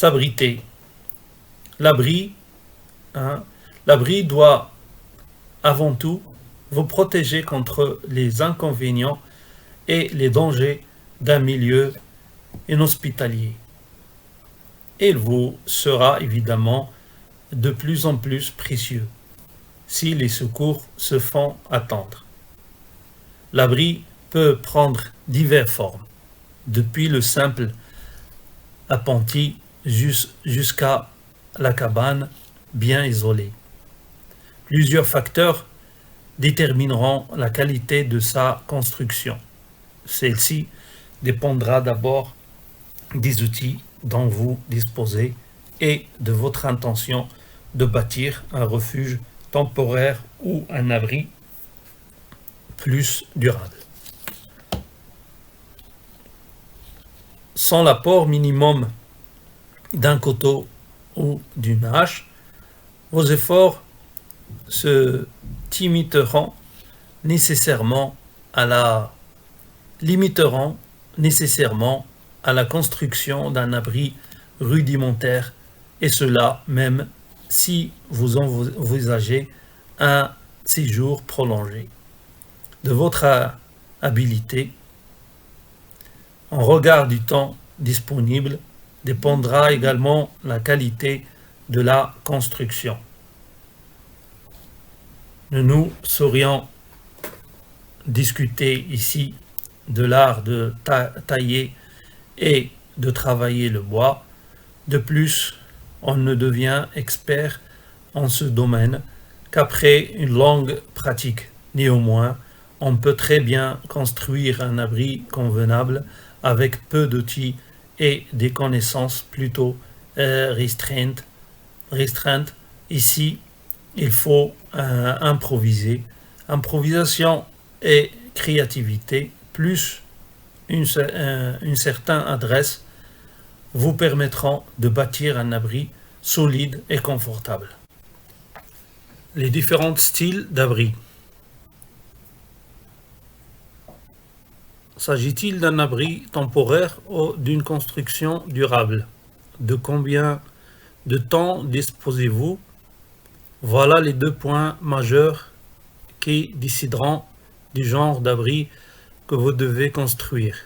S'abriter. L'abri, hein, l'abri doit avant tout vous protéger contre les inconvénients et les dangers d'un milieu inhospitalier. Il vous sera évidemment de plus en plus précieux si les secours se font attendre. L'abri peut prendre diverses formes, depuis le simple appentis jusqu'à la cabane bien isolée. Plusieurs facteurs détermineront la qualité de sa construction. Celle-ci dépendra d'abord des outils dont vous disposez et de votre intention de bâtir un refuge temporaire ou un abri plus durable. Sans l'apport minimum d'un couteau ou d'une hache, vos efforts se limiteront nécessairement à la construction d'un abri rudimentaire, et cela même si vous envisagez un séjour prolongé. De votre habileté, en regard du temps disponible, dépendra également la qualité de la construction. Nous saurions discuter ici de l'art de tailler et de travailler le bois. De plus, on ne devient expert en ce domaine qu'après une longue pratique. Néanmoins, on peut très bien construire un abri convenable avec peu d'outils et des connaissances plutôt restreintes. Ici, il faut improviser. Improvisation et créativité, plus une certaine adresse, vous permettront de bâtir un abri solide et confortable. Les différents styles d'abri. S'agit-il d'un abri temporaire ou d'une construction durable? De combien de temps disposez-vous? Voilà les deux points majeurs qui décideront du genre d'abri que vous devez construire.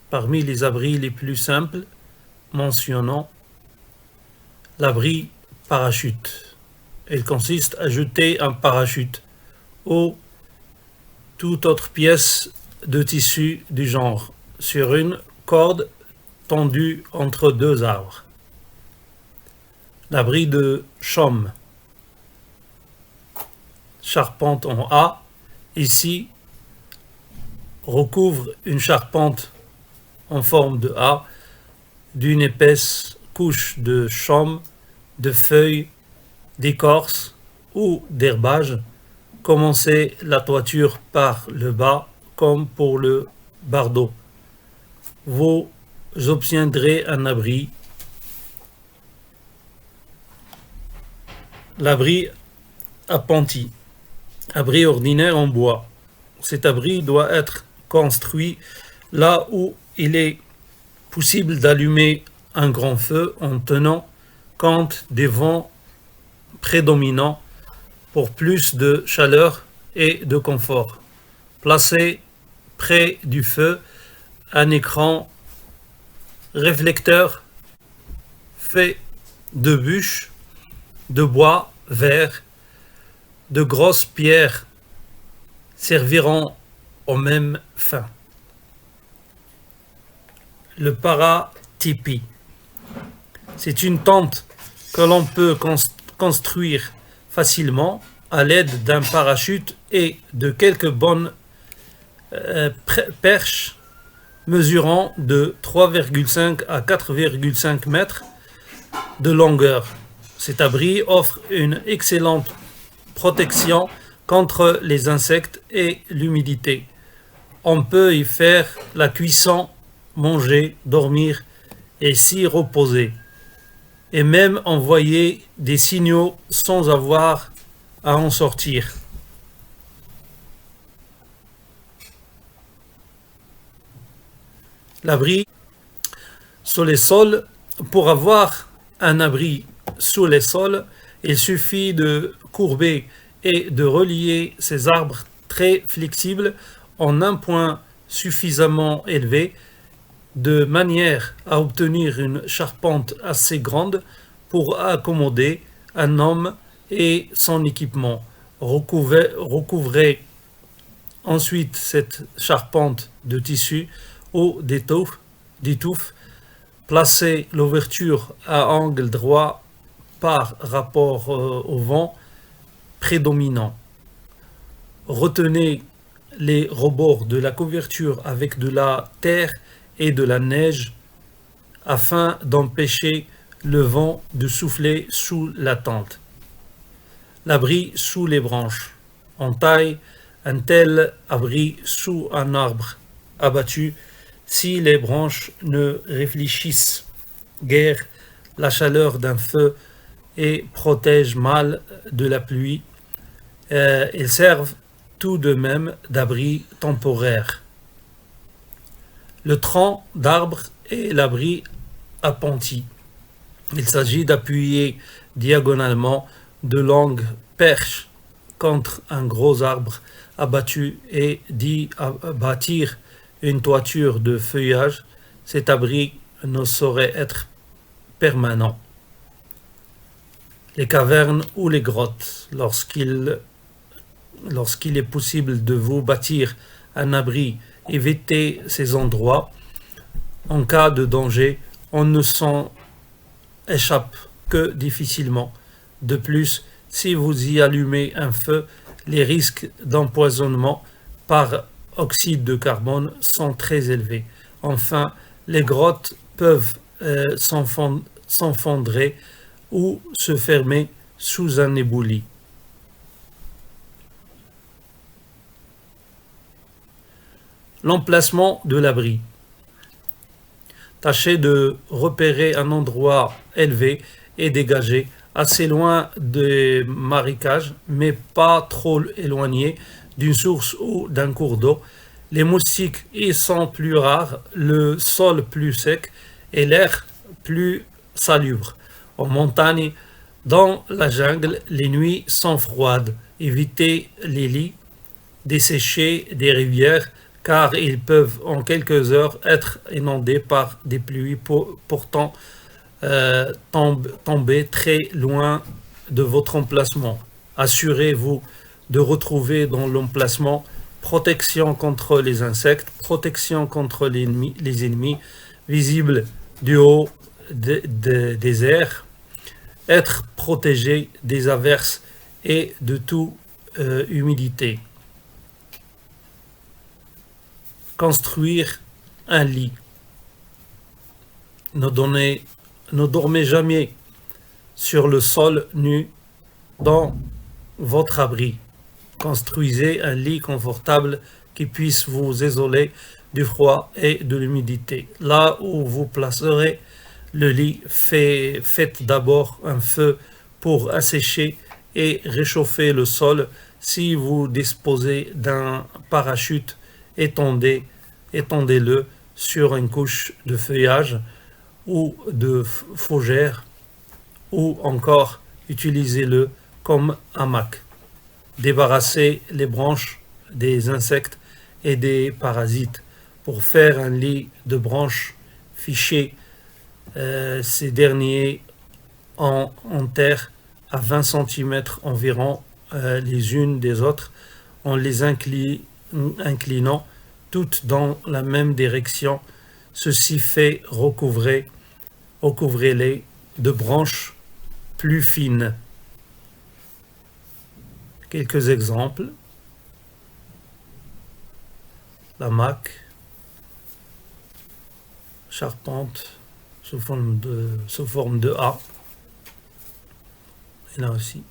Parmi les abris les plus simples, mentionnons l'abri parachute. Il consiste à jeter un parachute ou toute autre pièce de tissu du genre sur une corde tendue entre deux arbres. L'abri de chaume. Charpente en A, ici, recouvre une charpente en forme de A d'une épaisse couche de chaume, de feuilles, d'écorce ou d'herbage. Commencez la toiture par le bas comme pour le bardeau. Vous obtiendrez un abri. L'abri appenti. Abri ordinaire en bois. Cet abri doit être construit là où il est possible d'allumer un grand feu en tenant compte des vents prédominants pour plus de chaleur et de confort. Placez près du feu un écran réflecteur fait de bûches, de bois vert, de grosses pierres serviront aux mêmes fins. Le paratipi. C'est une tente que l'on peut construire facilement à l'aide d'un parachute et de quelques bonnes perches mesurant de 3,5 à 4,5 mètres de longueur. Cet abri offre une excellente protection contre les insectes et l'humidité. On peut y faire la cuisson, manger, dormir et s'y reposer, et même envoyer des signaux sans avoir à en sortir. L'abri sur les sols Pour avoir un abri sous les sols, il suffit de courber et de relier ces arbres très flexibles en un point suffisamment élevé de manière à obtenir une charpente assez grande pour accommoder un homme et son équipement. Recouvrez ensuite cette charpente de tissu ou d'étouffe. Placez l'ouverture à angle droit par rapport au vent prédominant. Retenez les rebords de la couverture avec de la terre et de la neige afin d'empêcher le vent de souffler sous la tente. L'abri sous les branches. On taille un tel abri sous un arbre abattu si les branches ne réfléchissent guère la chaleur d'un feu et protègent mal de la pluie. Ils servent tout de même d'abri temporaire. Le tronc d'arbre est l'abri appentis. Il s'agit d'appuyer diagonalement de longues perches contre un gros arbre abattu et d'y bâtir une toiture de feuillage. Cet abri ne saurait être permanent. Les cavernes ou les grottes, lorsqu'il est possible de vous bâtir un abri, évitez ces endroits. En cas de danger, on ne s'en échappe que difficilement. De plus, si vous y allumez un feu, les risques d'empoisonnement par oxyde de carbone sont très élevés. Enfin, les grottes peuvent s'enfondrer ou se fermer sous un éboulis. L'emplacement de l'abri. Tâchez de repérer un endroit élevé et dégagé, assez loin des marécages, mais pas trop éloigné d'une source ou d'un cours d'eau. Les moustiques y sont plus rares, le sol plus sec et l'air plus salubre. En montagne, dans la jungle, les nuits sont froides. Évitez les lits desséchés des rivières, car ils peuvent en quelques heures être inondés par des pluies pourtant tomber très loin de votre emplacement. Assurez-vous de retrouver dans l'emplacement protection contre les insectes, protection contre les ennemis visibles du haut des airs, être protégé des averses et de toute humidité. Construire un lit. Ne dormez jamais sur le sol nu dans votre abri. Construisez un lit confortable qui puisse vous isoler du froid et de l'humidité. Là où vous placerez le lit, faites d'abord un feu pour assécher et réchauffer le sol. Si vous disposez d'un parachute, étendez-le sur une couche de feuillage ou de fougère, ou encore utilisez-le comme hamac. Débarrassez les branches des insectes et des parasites. Pour faire un lit de branches, fichez ces derniers en terre à 20 cm environ les unes des autres, en les inclinant toutes dans la même direction. Ceci fait recouvrez-les de branches plus fines. Quelques exemples. L'hamac, charpente sous forme de A. Et là aussi.